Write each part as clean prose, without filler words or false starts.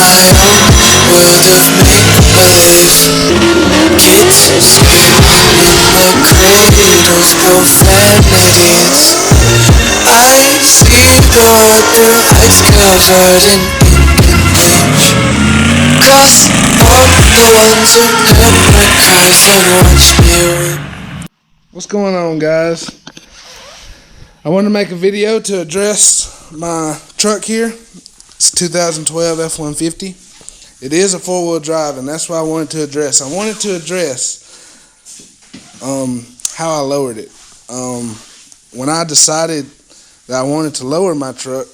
my own world of make-believe. Kids sleep in the cradles, profanities. I see the ice covered in ink and bleach. Cross all the ones who heard my cries and watched me weep. What's going on, guys? I wanted to make a video to address my truck here. It's a 2012 F150. It is a four-wheel drive, and that's what I wanted to address. I wanted to address how I lowered it. When I decided that I wanted to lower my truck,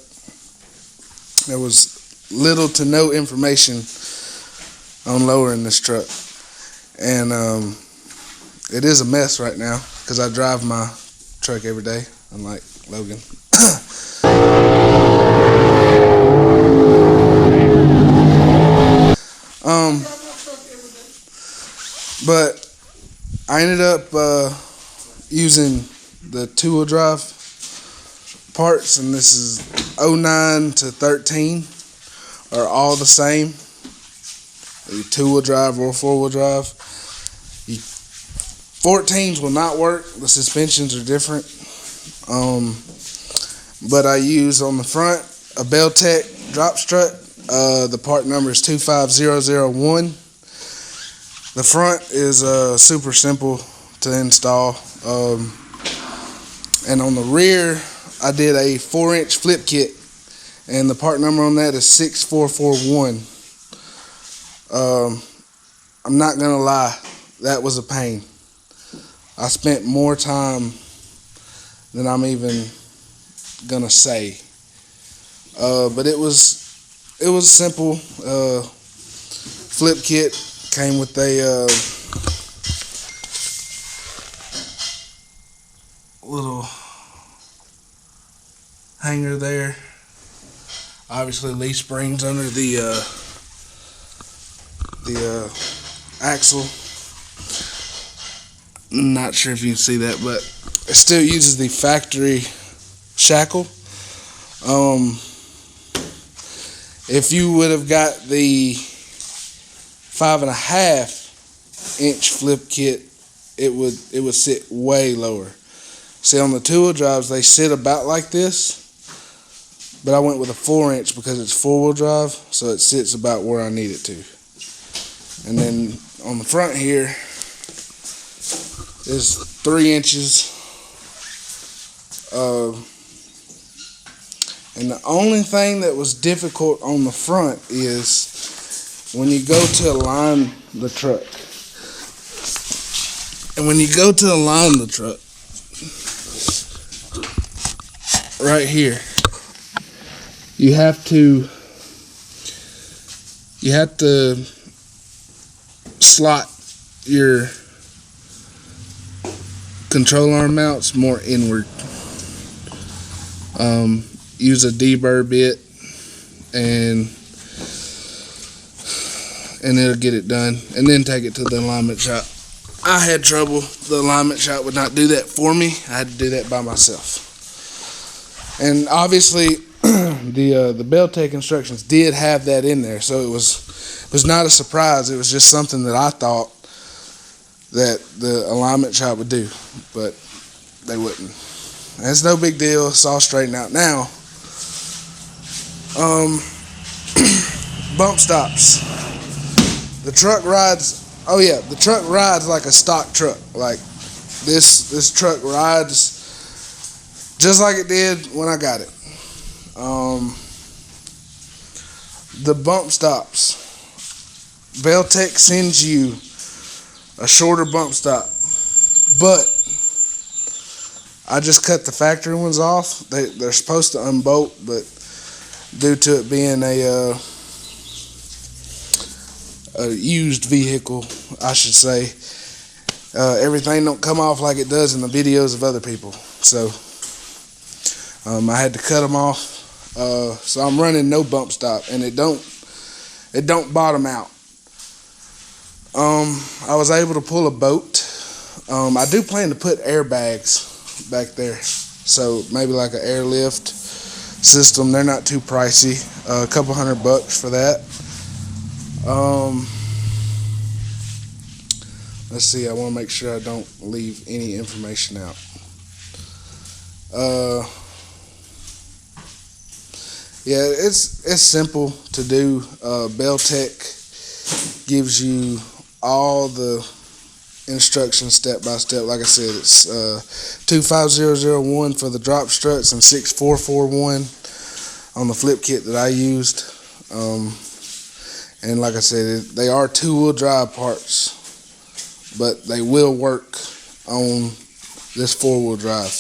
there was little to no information on lowering this truck. And it is a mess right now because I drive my truck every day, unlike Logan. But I ended up using the two-wheel drive parts, and this is 09 to 13 are all the same. The two-wheel drive or four-wheel drive. 14s will not work. The suspensions are different. But I use on the front a belltech drop strut. The part number is 25001. The front is super simple to install. And on the rear, I did a 4-inch flip kit, and the part number on that is 6441. I'm not gonna lie, that was a pain. I spent more time than I'm even gonna say. But it was simple. Flip kit came with a little hanger there. Obviously, leaf springs under the axle. Not sure if you can see that, but it still uses the factory shackle. If you would have got the 5.5-inch flip kit, it would sit way lower. See, on the two-wheel drives, they sit about like this, but I went with a 4-inch because it's four-wheel drive, so it sits about where I need it to. And then on the front here is 3 inches. And the only thing that was difficult on the front is when you go to align the truck. And when you go to align the truck, right here, you have to slot your control arm mounts more inward. Use a deburr bit and it'll get it done, and then take it to the alignment shop. I had trouble. The alignment shop would not do that for me. I had to do that by myself. And obviously the belltech instructions did have that in there, so it was not a surprise. It was just something that I thought that the alignment shop would do, but they wouldn't. And it's no big deal. It's all straightened out now. Bump stops. The truck rides. Oh yeah, the truck rides like a stock truck. Like this truck rides just like it did when I got it. The bump stops. belltech sends you a shorter bump stop, but I just cut the factory ones off. They're supposed to unbolt, but due to it being a used vehicle, I should say, everything don't come off like it does in the videos of other people. So I had to cut them off. So I'm running no bump stop, and it don't bottom out. I was able to pull a boat. I do plan to put airbags back there, so maybe like an airlift system. They're not too pricey, a couple $100 for that. Let's see. I want to make sure I don't leave any information out. Yeah, it's simple to do. Belltech gives you all the instructions step by step. Like I said, it's 25001 for the drop struts and 6441 on the flip kit that I used. And like I said, they are 2-wheel drive parts, but they will work on this 4-wheel drive.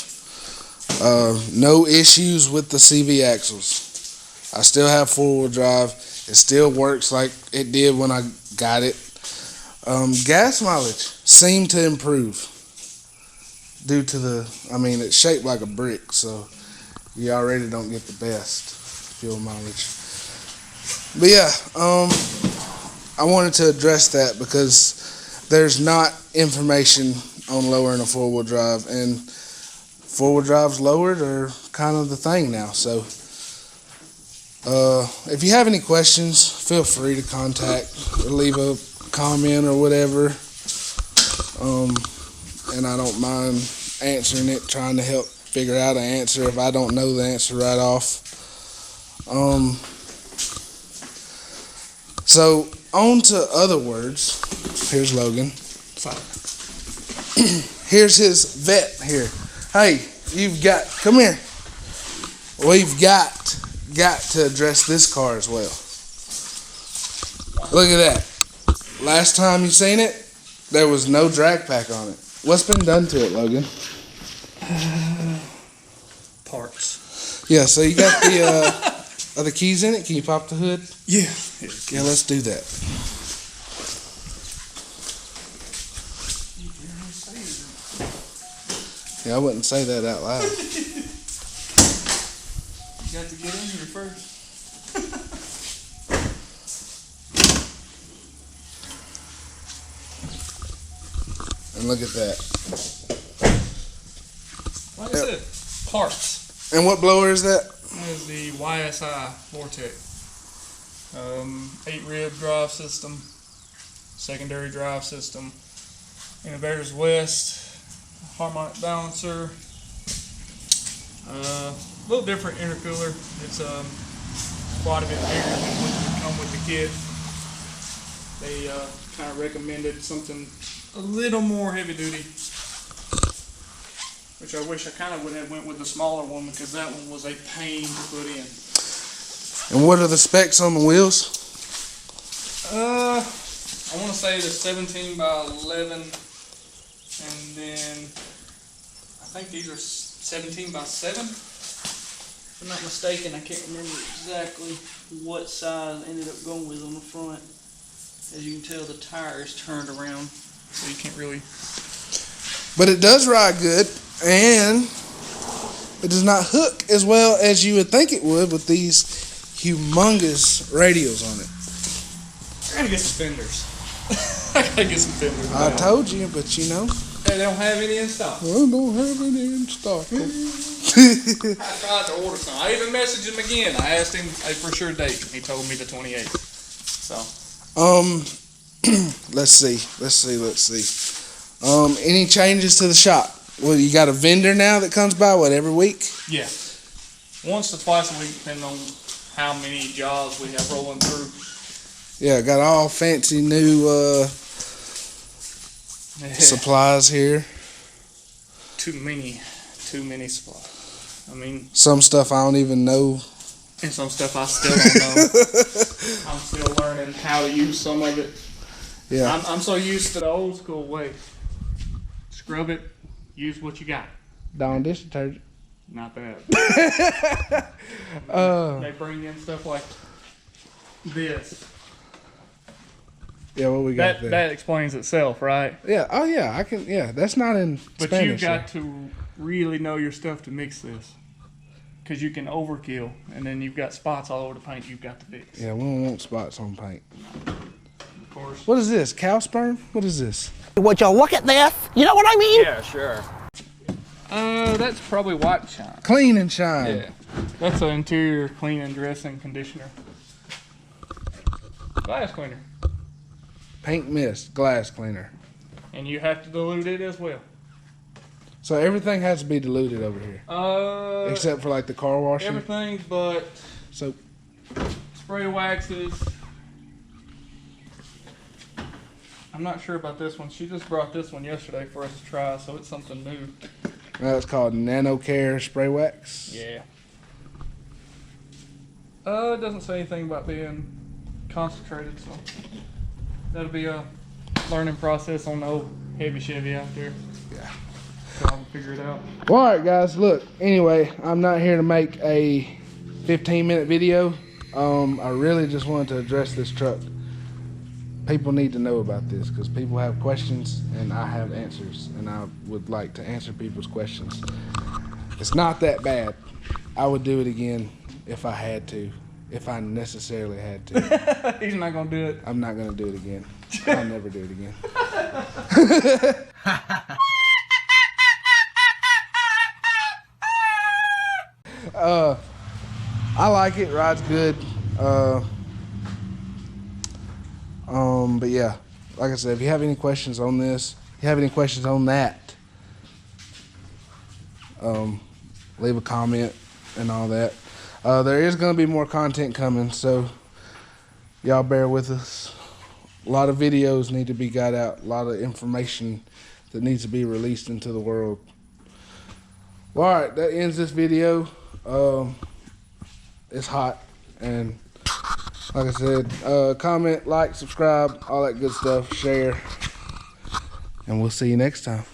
No issues with the CV axles. I still have 4-wheel drive. It still works like it did when I got it. Gas mileage seemed to improve due to it's shaped like a brick, so you already don't get the best fuel mileage. But yeah, I wanted to address that because there's not information on lowering a 4-wheel drive, and 4-wheel drives lowered are kind of the thing now. So if you have any questions, feel free to contact or leave a comment or whatever. And I don't mind answering it, trying to help figure out an answer if I don't know the answer right off. So on to other words. Here's Logan. Here's his vet here. Hey, come here. We've got to address this car as well. Look at that. Last time you seen it, there was no drag pack on it. What's been done to it, Logan? Parts. Yeah, so you got are the keys in it? Can you pop the hood? Yeah. Yeah, let's do that. Yeah, I wouldn't say that out loud. You got to get in here first. And look at that. Like I said, parts. And what blower is that? That is the YSI Vortec. 8-rib drive system, secondary drive system, inverters west, harmonic balancer, a little different intercooler. It's quite a bit bigger than what would come with the kit. They kind of recommended something a little more heavy duty, which I wish I kind of would have went with the smaller one because that one was a pain to put in. And what are the specs on the wheels? I want to say the 17 by 11, and then I think these are 17 by 7. If I'm not mistaken, I can't remember exactly what size I ended up going with on the front. As you can tell, the tire is turned around, so you can't really. But it does ride good, and it does not hook as well as you would think it would with these humongous radials on it. I gotta get some fenders. I gotta get some fenders. I told you, but Hey, they don't have any in stock. Well, don't have any in stock. I tried to order some. I even messaged him again. I asked him a for sure date. He told me the 28th. So. Let's see. Any changes to the shop? Well, you got a vendor now that comes by, every week? Yeah. Once to twice a week, depending on how many jobs we have rolling through. Yeah, got all fancy new supplies here. Too many supplies. I mean, some stuff I don't even know. And some stuff I still don't know. I'm still learning how to use some of it. Yeah. I'm so used to the old school way. Scrub it, use what you got. Dawn dish detergent. Not that. They bring in stuff like this. Yeah, what we got there? That explains itself, right? Yeah. Oh, yeah. I can. Yeah, that's not in But Spanish. you got to really know your stuff to mix this, because you can overkill, and then you've got spots all over the paint you've got to fix. Yeah, we don't want spots on paint. Of course. What is this? Cow sperm? What is this? Would you look at this? You know what I mean? Yeah, sure. That's probably white shine. Clean and shine. Yeah. That's an interior clean and dressing conditioner. Glass cleaner. paint mist, glass cleaner. And you have to dilute it as well. So everything has to be diluted over here, except for like the car washing. Everything but So spray waxes. I'm not sure about this one. She just brought this one yesterday for us to try, so it's something new. it's called Nano Care spray wax. Yeah. It doesn't say anything about being concentrated, so that'll be a learning process on the old heavy Chevy out there. Yeah. So I'll figure it out. Well, all right, guys. Look. Anyway, I'm not here to make a 15-minute video. I really just wanted to address this truck. People need to know about this because people have questions and I have answers, and I would like to answer people's questions. It's not that bad. I would do it again if I had to, if I necessarily had to. He's not gonna do it. I'm not gonna do it again. I'll never do it again. I like it. Rides good. But yeah, like I said, if you have any questions on this, if you have any questions on that, leave a comment and all that. There is going to be more content coming, so y'all bear with us. A lot of videos need to be got out, a lot of information that needs to be released into the world. Well, all right, that ends this video. It's hot, and like I said, comment, like, subscribe, all that good stuff, share, and we'll see you next time.